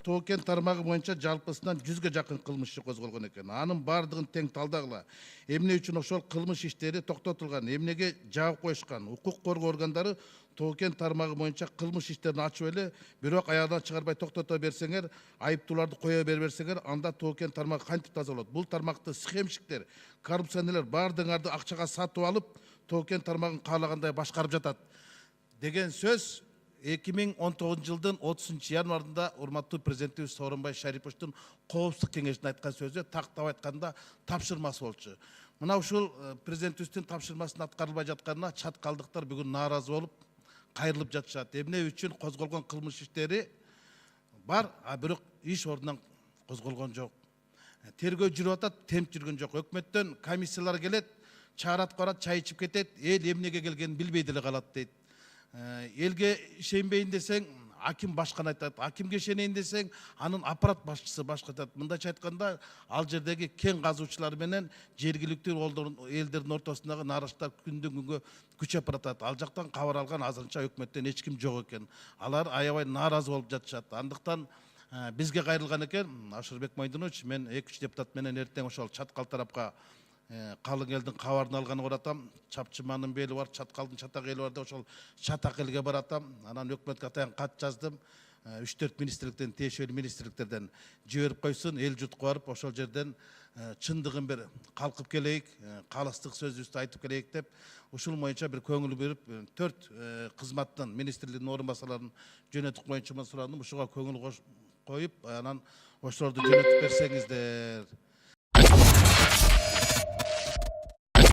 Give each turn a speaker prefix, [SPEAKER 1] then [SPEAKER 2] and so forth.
[SPEAKER 1] Тоо кен тармагы боюнча жалпысынан 100ге жакын кылмыш иши козголгон экен. Анын бардыгын тең талдагыла. Эмне үчүн ошол кылмыш иштери токтотулган, эмнеге жаап коюшкан, укук коргоо органдары Тоо кен тармагы боюнча кылмыш иштерин ачып эле, бирок аягынан чыгарбай токтото берсеңер, айыптууларды кое бербесеңер, анда Тоо кен тармагы кантип таза болот? Бул тармакты схемщиктер, коррупционерлер бардыгыңарды акчага сатып алып, Тоо кен тармагын каалагандай башкарып жатат деген сөз 2019 жылдын 30 январында урматтуу президентибиз Сооронбай Шариповичтин коопсуздук кеңешинде айткан сөзү, тактап айтканда тапшырмасы болчу. Мына ушул президентибиздин тапшырмасынын аткарылбай жатканына чаткалдыктар бүгүн нааразы болуп, кайрылып жатышат. Эмне үчүн козголгон кылмыш иштери бар, а бирок иш ордунан козголгон жок. Тергөө жүрүп атат, темп жүргөн жок. Өкмөттөн комиссиялар келет, чыгарат барат, чай ичип кетет, эл эмнеге келгенин билбей деле калат дейт. Элге ишенбейин десең, аким башканы айтат. Акимге ишенейин десең, анын аппарат башчысы башка айтат. Мындайча айтканда, ал жердеги кен казуучулар менен жергиликтүү элдердин ортосундагы нааразычылыктар күндөн күнгө күчөп баратат. Ал жактан кабар алган азырынча өкмөттөн эч ким жок экен. Алар аябай нааразы болуп жатышат. Андыктан бизге кайрылган экен. Ашырбек Майдынович, мен 2-3 депутат менен эртең ошол Чаткал тарапка калың элдин кабарын алганы баратам. Чапчыманын бели бар, Чаткалдын чатак эли бар деп ошол чатак элге баратам. Анан өкмөткө атайын кат жаздым. 3-4 министрликтен, тиешелүү министрликтерден жиберип койсун, эл жутко барып ошол жерден чындыгын бир калкып келейик, калыстык сөзүбүздү айтып келейик деп, ушул боюнча бир көңүл берип, 4 кызматтын министрликтин орун басарларын жөнөтүп коюнчу сурандым. Ушуга көңүл коюп, анан ошолорду жөнөтүп берсеңиздер.